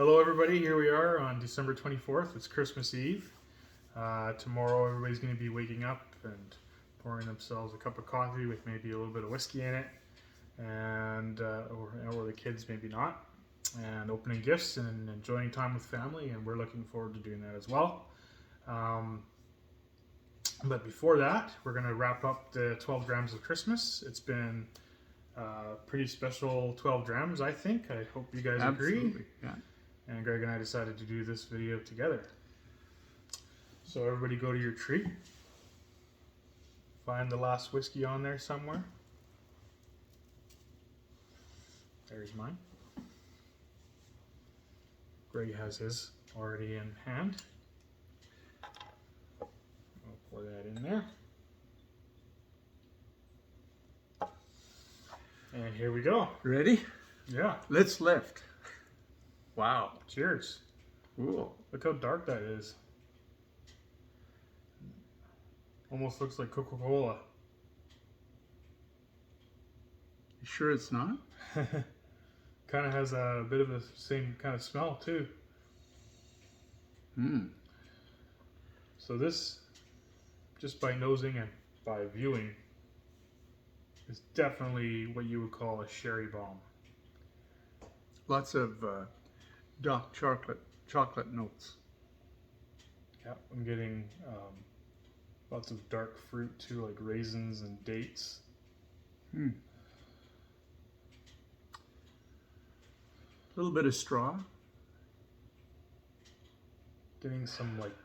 Hello everybody, here we are on December 24th. It's Christmas Eve. Tomorrow everybody's going to be waking up and pouring themselves a cup of coffee with maybe a little bit of whiskey in it, and or the kids maybe not, and opening gifts and enjoying time with family, and we're looking forward to doing that as well. But before that, we're going to wrap up the 12 Drams of Christmas. It's been pretty special 12 drams, I think. I hope you guys agree. Yeah. And Greg and I decided to do this video together. So everybody go to your tree. Find the last whiskey on there somewhere. There's mine. Greg has his already in hand. I'll pour that in there. And here we go. Ready? Yeah. Let's lift. Wow. Cheers. Ooh. Look how dark that is. Almost looks like Coca-Cola. You sure it's not? Kind of has a bit of the same kind of smell too. So this, just by nosing and by viewing, is definitely what you would call a sherry bomb. Lots of dark chocolate notes. Yeah, I'm getting lots of dark fruit too, like raisins and dates. A little bit of straw. Getting some like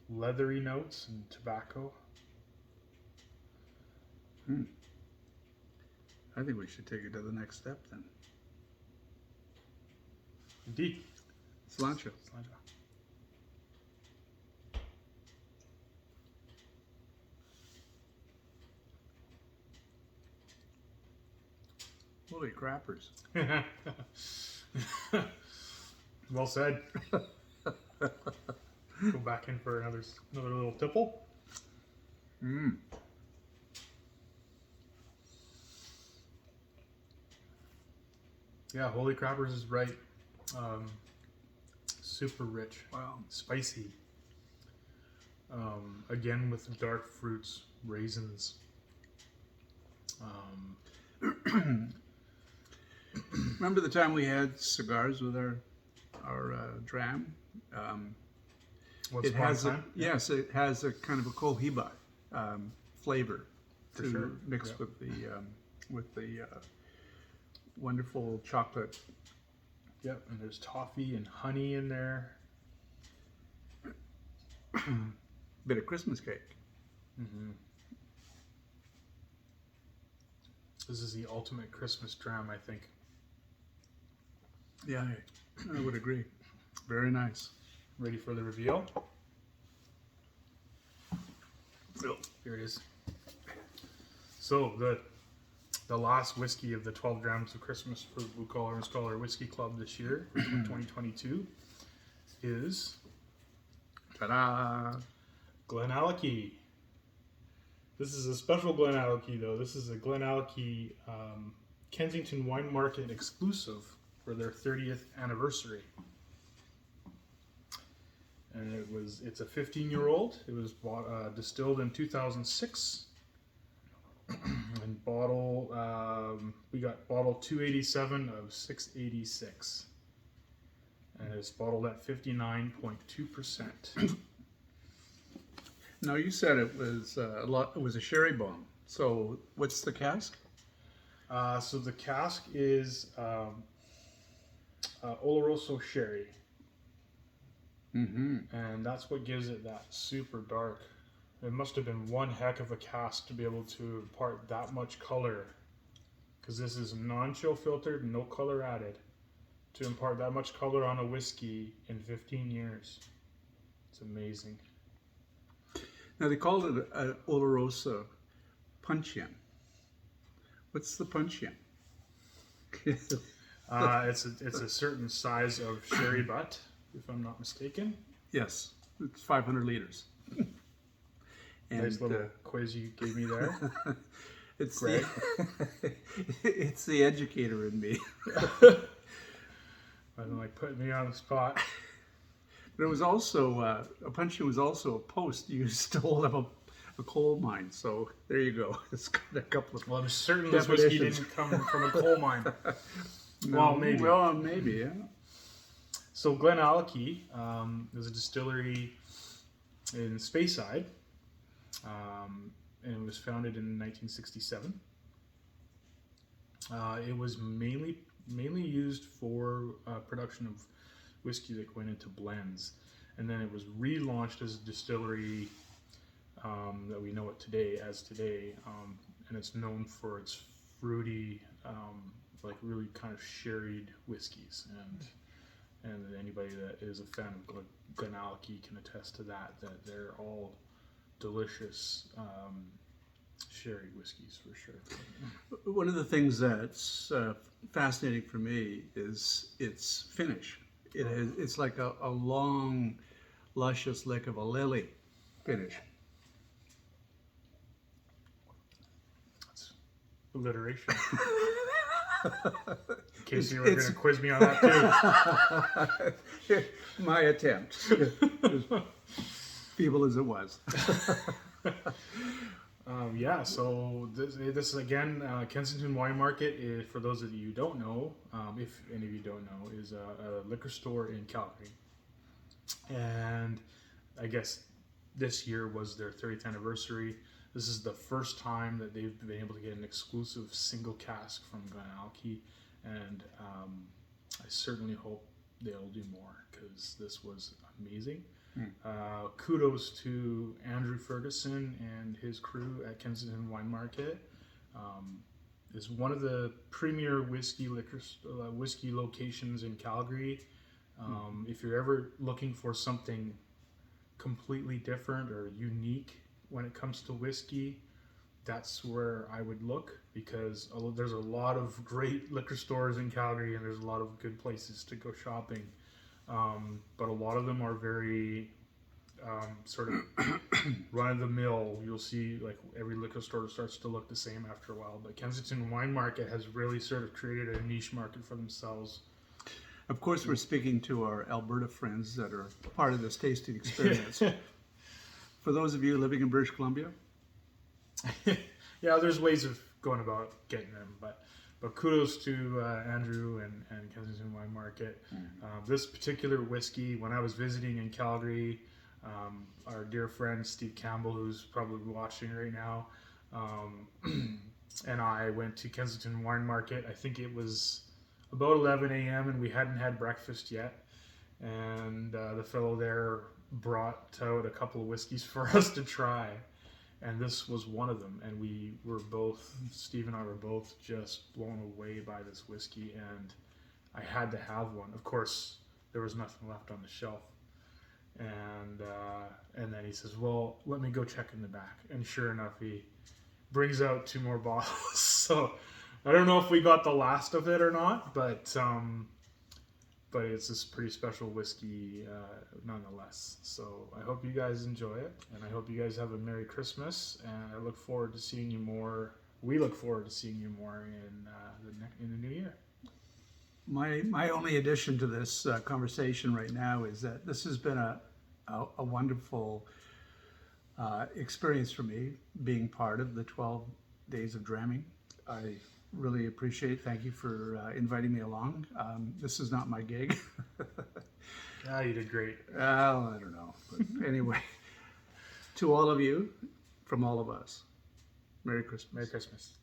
leathery notes and tobacco. I think we should take it to the next step then. Indeed. Cilantro. Holy crappers. Well said. Go back in for another little tipple. Yeah, Holy Crappers is right. Super rich. Wow. Spicy. Again with dark fruits, raisins. Remember the time we had cigars with our dram? Once it upon a has time? yes, it has a kind of a cohiba flavor For sure. mix with the wonderful chocolate. Yep, and there's toffee and honey in there. Bit of Christmas cake. This is the ultimate Christmas dram, I think. Yeah, I would agree. Very nice. Ready for the reveal? Oh, here it is. So the last whiskey of the 12 Drams of Christmas for the Blue Collar and Scholar Whiskey Club this year, 2022, is Ta-da! Glenallachie. This is a special Glenallachie though. This is a Glenallachie Kensington Wine Market exclusive for their 30th anniversary. And it's a 15-year-old. It was distilled in 2006. And we got bottle 287 of 686. And it's bottled at 59.2%. Now you said it was it was a sherry bomb. So what's the cask? So the cask is Oloroso sherry. And that's what gives it that super dark. It must have been one heck of a cask to be able to impart that much color, because this is non-chill filtered, no color added, to impart that much color on a whiskey in 15 years. It's amazing. Now they called it a Oloroso Puncheon. What's the Puncheon? It's a certain size of sherry butt, if I'm not mistaken. Yes, it's 500 liters. Nice little quiz you gave me there. It's Greg. it's the educator in me. I don't like putting me on the spot. But it was also, a puncheon was also a post used to hold up a coal mine. So there you go. It's got a couple of Well, I'm certain this whiskey definitions. didn't come from a coal mine. No, Well, maybe. Well, maybe, yeah. So Glenallachie is a distillery in Speyside, and it was founded in 1967. It was mainly used for production of whiskey that went into blends, and then it was relaunched as a distillery that we know it today, and it's known for its fruity, like really kind of sherried whiskeys, and anybody that is a fan of Glenallachie can attest to that they're all delicious sherry whiskeys for sure. One of the things that's fascinating for me is its finish. It's like a long, luscious lick of a lily finish. That's alliteration. In case you were going to quiz me on that too. My attempt, as feeble as it was. Yeah, so this is again Kensington Wine Market. For those of you who don't know, if any of you don't know, is a liquor store in Calgary, and I guess this year was their 30th anniversary. This is the first time that they've been able to get an exclusive single cask from Glenallachie, and I certainly hope they'll do more because this was amazing. Kudos to Andrew Ferguson and his crew at Kensington Wine Market. Is one of the premier whiskey locations in Calgary. If you're ever looking for something completely different or unique when it comes to whiskey, that's where I would look, because there's a lot of great liquor stores in Calgary and there's a lot of good places to go shopping. But a lot of them are very sort of run of the mill. You'll see like every liquor store starts to look the same after a while. But Kensington Wine Market has really sort of created a niche market for themselves. Of course, we're speaking to our Alberta friends that are part of this tasting experience. For those of you living in British Columbia, yeah, there's ways of going about getting them, but kudos to Andrew and Kensington Wine Market. This particular whiskey, when I was visiting in Calgary, our dear friend Steve Campbell, who's probably watching right now, and I went to Kensington Wine Market. I think it was about 11 a.m. and we hadn't had breakfast yet. And the fellow there brought out a couple of whiskeys for us to try. And this was one of them. And Steve and I were both just blown away by this whiskey. And I had to have one. Of course, there was nothing left on the shelf. And then he says, well, let me go check in the back. And sure enough, he brings out 2 more bottles. So I don't know if we got the last of it or not, but it's this pretty special whiskey nonetheless. So I hope you guys enjoy it, and I hope you guys have a Merry Christmas, and I look forward to seeing you more. We look forward to seeing you more in the new year. my only addition to this conversation right now is that this has been a wonderful experience for me, being part of the 12 days of dramming. I really appreciate. Thank you for inviting me along. This is not my gig. You did great. Well, I don't know. But anyway, to all of you, from all of us, Merry Christmas. Merry Christmas.